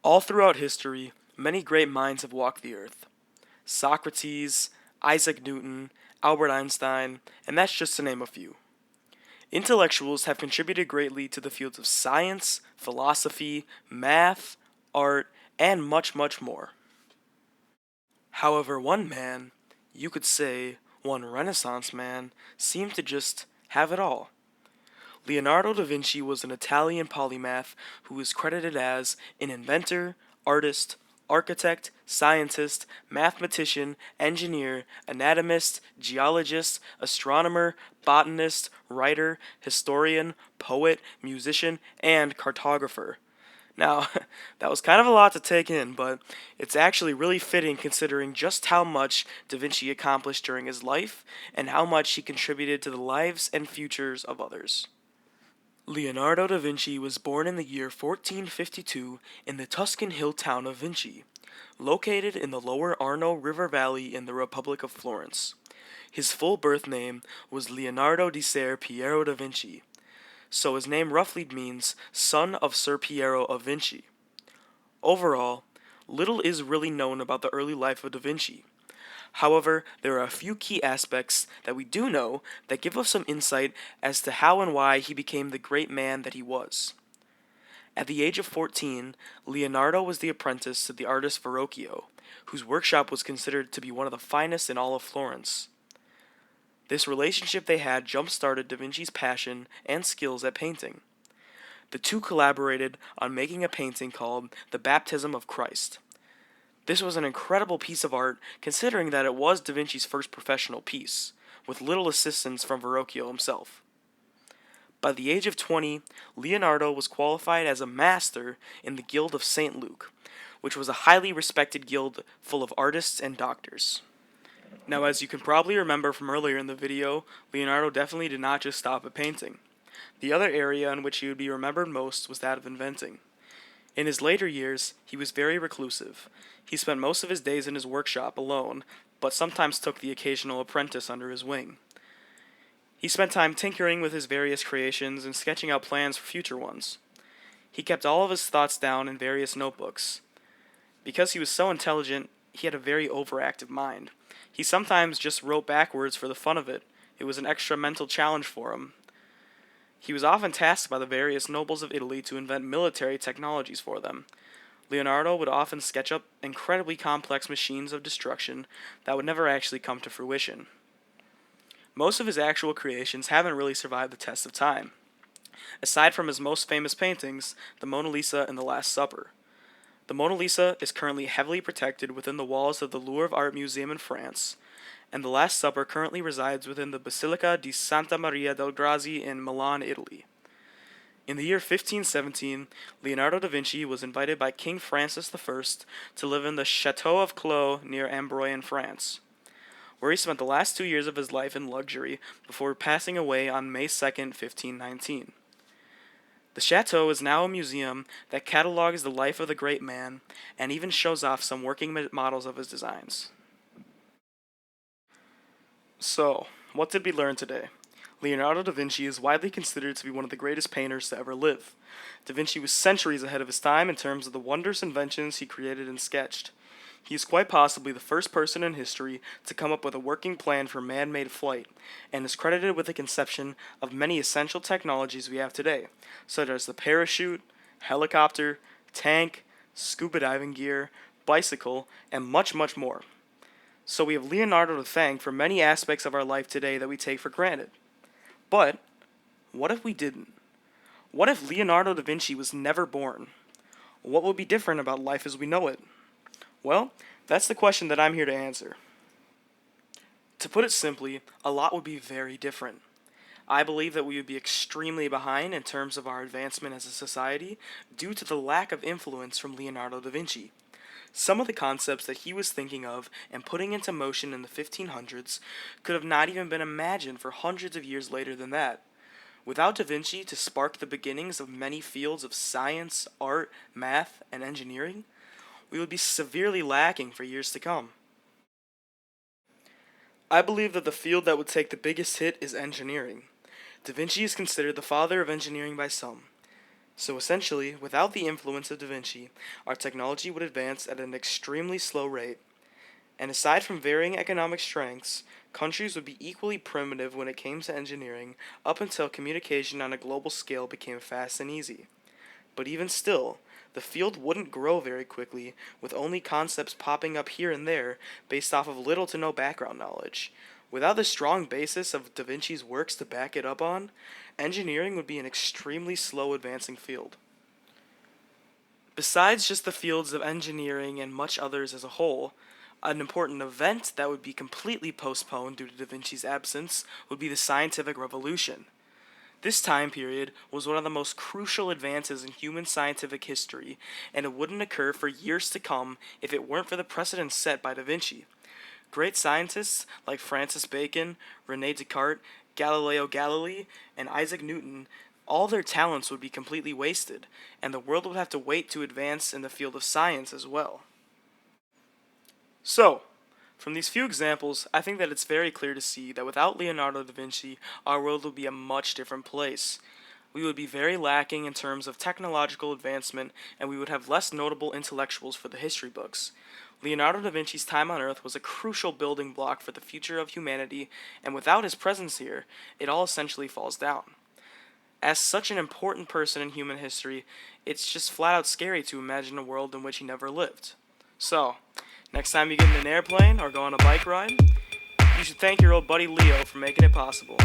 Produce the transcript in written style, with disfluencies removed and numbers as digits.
All throughout history, many great minds have walked the earth. Socrates, Isaac Newton, Albert Einstein, and that's just to name a few. Intellectuals have contributed greatly to the fields of science, philosophy, math, art, and much, much more. However, one man, you could say one Renaissance man, seemed to just have it all. Leonardo da Vinci was an Italian polymath who is credited as an inventor, artist, architect, scientist, mathematician, engineer, anatomist, geologist, astronomer, botanist, writer, historian, poet, musician, and cartographer. Now, that was kind of a lot to take in, but it's actually really fitting considering just how much Da Vinci accomplished during his life and how much he contributed to the lives and futures of others. Leonardo da Vinci was born in the year 1452 in the Tuscan hill town of Vinci, located in the lower Arno River Valley in the Republic of Florence. His full birth name was Leonardo di Ser Piero da Vinci, so his name roughly means son of Sir Piero of Vinci. Overall, little is really known about the early life of Da Vinci. However, there are a few key aspects that we do know that give us some insight as to how and why he became the great man that he was. At the age of 14, Leonardo was the apprentice to the artist Verrocchio, whose workshop was considered to be one of the finest in all of Florence. This relationship they had jump-started Da Vinci's passion and skills at painting. The two collaborated on making a painting called The Baptism of Christ. This was an incredible piece of art considering that it was Da Vinci's first professional piece, with little assistance from Verrocchio himself. By the age of 20, Leonardo was qualified as a master in the Guild of St. Luke, which was a highly respected guild full of artists and doctors. Now, as you can probably remember from earlier in the video, Leonardo definitely did not just stop at painting. The other area in which he would be remembered most was that of inventing. In his later years, he was very reclusive. He spent most of his days in his workshop alone, but sometimes took the occasional apprentice under his wing. He spent time tinkering with his various creations and sketching out plans for future ones. He kept all of his thoughts down in various notebooks. Because he was so intelligent, he had a very overactive mind. He sometimes just wrote backwards for the fun of it. It was an extra mental challenge for him. He was often tasked by the various nobles of Italy to invent military technologies for them. Leonardo would often sketch up incredibly complex machines of destruction that would never actually come to fruition. Most of his actual creations haven't really survived the test of time. Aside from his most famous paintings, the Mona Lisa and the Last Supper. The Mona Lisa is currently heavily protected within the walls of the Louvre Art Museum in France, and the Last Supper currently resides within the Basilica di Santa Maria del Grazi in Milan, Italy. In the year 1517, Leonardo da Vinci was invited by King Francis I to live in the Chateau of Clos near Amboise in France, where he spent the last 2 years of his life in luxury before passing away on May 2nd, 1519. The chateau is now a museum that catalogs the life of the great man and even shows off some working models of his designs. So, what did we learn today? Leonardo da Vinci is widely considered to be one of the greatest painters to ever live. Da Vinci was centuries ahead of his time in terms of the wondrous inventions he created and sketched. He is quite possibly the first person in history to come up with a working plan for man-made flight, and is credited with the conception of many essential technologies we have today, such as the parachute, helicopter, tank, scuba diving gear, bicycle, and much, much more. So we have Leonardo to thank for many aspects of our life today that we take for granted. But, what if we didn't? What if Leonardo da Vinci was never born? What would be different about life as we know it? Well, that's the question that I'm here to answer. To put it simply, a lot would be very different. I believe that we would be extremely behind in terms of our advancement as a society due to the lack of influence from Leonardo da Vinci. Some of the concepts that he was thinking of and putting into motion in the 1500s could have not even been imagined for hundreds of years later than that. Without Da Vinci to spark the beginnings of many fields of science, art, math, and engineering, we would be severely lacking for years to come. I believe that the field that would take the biggest hit is engineering. Da Vinci is considered the father of engineering by some. So essentially, without the influence of Da Vinci, our technology would advance at an extremely slow rate. And aside from varying economic strengths, countries would be equally primitive when it came to engineering up until communication on a global scale became fast and easy. But even still, the field wouldn't grow very quickly, with only concepts popping up here and there based off of little to no background knowledge. Without the strong basis of Da Vinci's works to back it up on, engineering would be an extremely slow advancing field. Besides just the fields of engineering and much others as a whole, an important event that would be completely postponed due to Da Vinci's absence would be the scientific revolution. This time period was one of the most crucial advances in human scientific history, and it wouldn't occur for years to come if it weren't for the precedents set by Da Vinci. Great scientists like Francis Bacon, Rene Descartes, Galileo Galilei, and Isaac Newton, all their talents would be completely wasted, and the world would have to wait to advance in the field of science as well. So, from these few examples, I think that it's very clear to see that without Leonardo da Vinci, our world would be a much different place. We would be very lacking in terms of technological advancement, and we would have less notable intellectuals for the history books. Leonardo da Vinci's time on Earth was a crucial building block for the future of humanity, and without his presence here, it all essentially falls down. As such an important person in human history, it's just flat out scary to imagine a world in which he never lived. So, next time you get in an airplane or go on a bike ride, you should thank your old buddy Leo for making it possible.